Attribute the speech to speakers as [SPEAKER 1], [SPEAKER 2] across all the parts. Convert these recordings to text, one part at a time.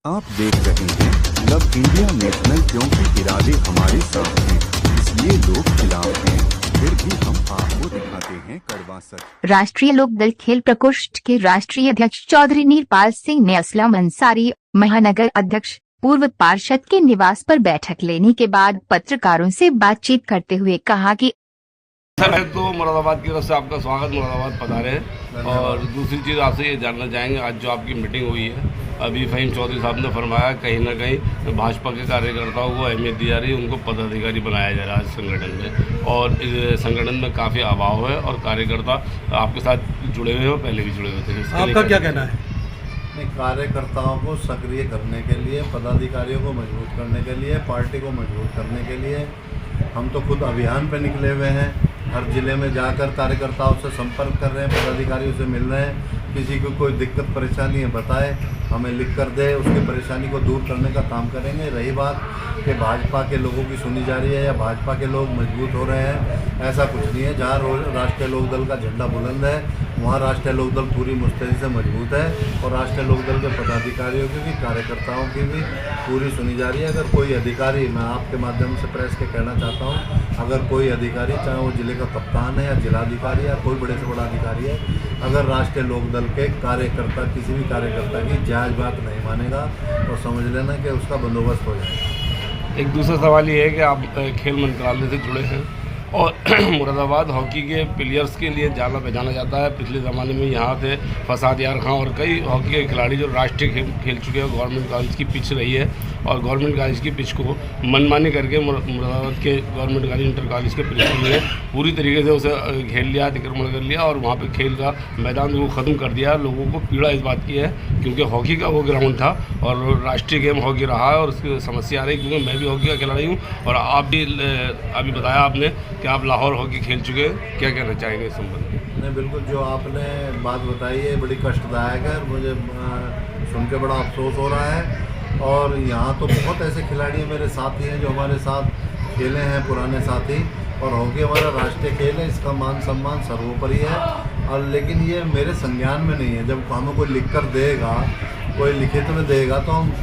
[SPEAKER 1] आप देख रहे हैं लव इंडिया नेशनल, क्योंकि इरादे हमारे साथ हैं, इसलिए लोग खिलाफ हैं, फिर भी हम आपको दिखाते हैं कड़वा सच।
[SPEAKER 2] राष्ट्रीय लोकदल खेल प्रकोष्ठ के राष्ट्रीय अध्यक्ष चौधरी नीरपाल सिंह ने असलम अंसारी, महानगर अध्यक्ष, पूर्व पार्षद के निवास पर बैठक लेने के बाद पत्रकारों से बातचीत करते हुए कहा कि
[SPEAKER 3] सर, तो मुरादाबाद की तरफ से आपका स्वागत, मुरादाबाद पधारे हैं। और दूसरी चीज़ आपसे ये जानना चाहेंगे, आज जो आपकी मीटिंग हुई है, अभी फ़हीम चौधरी साहब ने फरमाया कहीं ना कहीं भाजपा के कार्यकर्ताओं को अहमियत दी जा रही है, उनको पदाधिकारी बनाया जा रहा है संगठन में, और इस संगठन में काफ़ी अभाव है और कार्यकर्ता आपके साथ जुड़े हुए हैं, पहले भी जुड़े हुए थे।
[SPEAKER 4] आपका क्या कहना है?
[SPEAKER 5] नहीं, कार्यकर्ताओं को सक्रिय करने के लिए, पदाधिकारियों को मजबूत करने के लिए, पार्टी को मजबूत करने के लिए हम तो खुद अभियान पे निकले हुए हैं। हर जिले में जाकर कार्यकर्ताओं से संपर्क कर रहे हैं, पदाधिकारियों से मिल रहे हैं। किसी को कोई दिक्कत परेशानी है बताए, हमें लिख कर दे, उसकी परेशानी को दूर करने का काम करेंगे। रही बात कि भाजपा के लोगों की सुनी जा रही है या भाजपा के लोग मजबूत हो रहे हैं, ऐसा कुछ नहीं है। जहाँ राष्ट्रीय लोकदल का झंडा बुलंद है, वहाँ राष्ट्रीय लोकदल पूरी मुस्तैदी से मजबूत है, और राष्ट्रीय लोकदल के पदाधिकारियों की भी, कार्यकर्ताओं की भी पूरी सुनी जा रही है। अगर कोई अधिकारी, मैं आपके माध्यम से प्रेस के कहना चाहता हूँ, अगर कोई अधिकारी, चाहे वो जिले का कप्तान है या जिलाधिकारी या कोई बड़े से बड़ा अधिकारी है, अगर राष्ट्रीय लोकदल के कार्यकर्ता किसी भी कार्यकर्ता की जायज़ बात नहीं मानेगा तो समझ लेना कि उसका बंदोबस्त हो जाएगा।
[SPEAKER 3] एक दूसरा सवाल ये है कि आप खेल मंत्रालय से जुड़े हैं और मुरादाबाद हॉकी के प्लेयर्स के लिए जाना पहचाना जाता है। पिछले ज़माने में यहाँ थे फसाद यार खां और कई हॉकी के खिलाड़ी जो राष्ट्रीय खेल चुके हैं। गवर्नमेंट कॉलेज की पिच रही है और गवर्नमेंट कॉलेज की पिच को मनमानी करके मुरादाबाद के गवर्नमेंट कॉलेज इंटर कॉलेज के प्रिंसिपल ने पूरी तरीके से उसे खेल लिया, अतिक्रमण कर लिया और वहाँ पे खेल का मैदान को ख़त्म कर दिया। लोगों को पीड़ा इस बात की है क्योंकि हॉकी का वो ग्राउंड था और राष्ट्रीय गेम हॉकी रहा है और उसकी समस्या आ रही, क्योंकि मैं भी हॉकी का खिलाड़ी हूँ और आप भी अभी बताया आपने कि आप लाहौर हॉकी खेल चुके हैं। क्या कहना चाहेंगे इस संबंध में?
[SPEAKER 5] नहीं, बिल्कुल जो आपने बात बताई है बड़ी कष्टदायक है, मुझे सुन के बड़ा अफसोस हो रहा है। और यहाँ तो बहुत ऐसे खिलाड़ी हैं, मेरे साथी हैं जो हमारे साथ खेले हैं, पुराने साथी, और हॉकी हमारा राष्ट्रीय खेल है, इसका मान सम्मान सर्वोपरि है। और लेकिन ये मेरे संज्ञान में नहीं है। जब हमें कोई लिख कर देगा, कोई लिखित में देगा, तो हम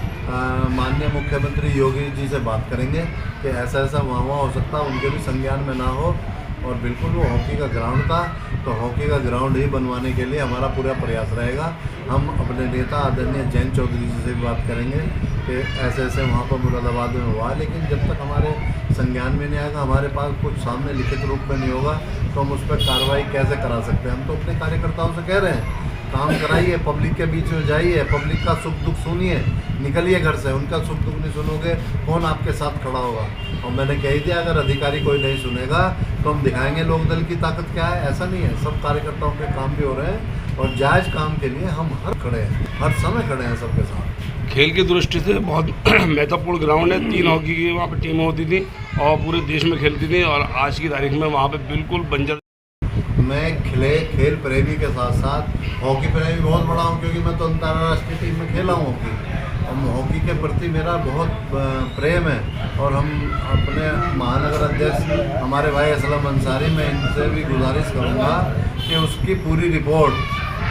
[SPEAKER 5] माननीय मुख्यमंत्री योगी जी से बात करेंगे कि ऐसा ऐसा वहाँ हो सकता है, उनके भी संज्ञान में ना हो। और बिल्कुल वो हॉकी का ग्राउंड था, तो हॉकी का ग्राउंड ही बनवाने के लिए हमारा पूरा प्रयास रहेगा। हम अपने नेता आदरणीय जैन चौधरी जी से भी बात करेंगे कि ऐसे ऐसे वहाँ पर मुरादाबाद में हुआ, लेकिन जब तक हमारे संज्ञान में नहीं आएगा, हमारे पास कुछ सामने लिखित रूप में नहीं होगा, तो हम उस पर कार्रवाई कैसे करा सकते हैं। हम तो अपने कार्यकर्ताओं से कह रहे हैं, काम कराइए, पब्लिक के बीच में जाइए, पब्लिक का सुख दुख सुनिए, निकलिए घर से। उनका सुख दुख नहीं सुनोगे, कौन आपके साथ खड़ा होगा? और मैंने कह दिया, अगर अधिकारी कोई नहीं सुनेगा तो हम दिखाएंगे लोकदल की ताकत क्या है। ऐसा नहीं है, सब कार्यकर्ताओं के काम भी हो रहे हैं और जायज़ काम के लिए हम हर खड़े हैं, हर समय खड़े हैं सबके साथ।
[SPEAKER 3] खेल की दृष्टि से बहुत महत्वपूर्ण ग्राउंड है। 3 हॉकी की वहाँ पर टीमें होती थी और पूरे देश में खेलती थी, और आज की तारीख में वहाँ पर बिल्कुल बंजर।
[SPEAKER 5] मैं खेल प्रेमी के साथ साथ हॉकी प्रेमी बहुत बड़ा हूँ, क्योंकि मैं तो अंतर्राष्ट्रीय टीम में खेला हूँ हॉकी। और हॉकी के प्रति मेरा बहुत प्रेम है। और हम अपने महानगर अध्यक्ष हमारे भाई असलम अंसारी, मैं इनसे भी गुजारिश करूँगा कि उसकी पूरी रिपोर्ट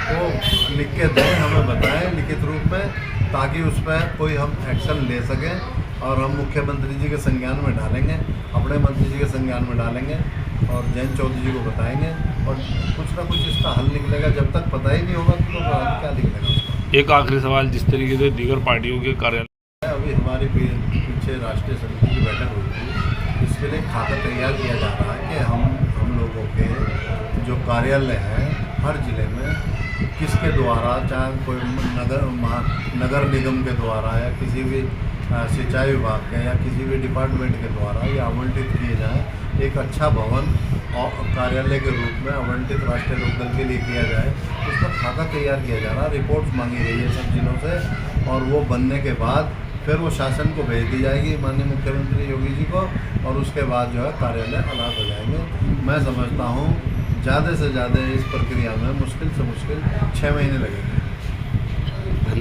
[SPEAKER 5] को लिख के दें, हमें बताएं लिखित रूप में, ताकि उस पर कोई हम एक्शन ले सकें। और हम मुख्यमंत्री जी के संज्ञान में डालेंगे, अपने मंत्री जी के संज्ञान में डालेंगे और जैन चौधरी जी को बताएंगे, और कुछ ना कुछ इसका हल निकलेगा। जब तक पता ही नहीं होगा तो क्या निकलेगा उसका।
[SPEAKER 3] एक आखिरी सवाल, जिस तरीके से दीगर पार्टियों के कार्यालय,
[SPEAKER 5] अभी हमारी पीछे राष्ट्रीय समिति की बैठक हुई थी, इसके लिए खाका तैयार किया जा रहा है कि हम लोगों के जो कार्यालय हैं हर जिले में किसके द्वारा, चाहे कोई नगर निगम के द्वारा या किसी भी सिंचाई विभाग के या किसी भी डिपार्टमेंट के द्वारा ये आवंटित किए जाए। एक अच्छा भवन और कार्यालय के रूप में आवंटित राष्ट्रीय लोकदल के लिए किया जाए, उसका खाका तैयार किया जा रहा है। रिपोर्ट्स मांगी गई है सब जिलों से, और वो बनने के बाद फिर वो शासन को भेज दी जाएगी, माननीय मुख्यमंत्री योगी जी को, और उसके बाद जो है कार्यालय अलग हो जाएंगे। मैं समझता हूँ ज़्यादा से ज़्यादा इस प्रक्रिया में मुश्किल से मुश्किल 6 महीने लगेंगे।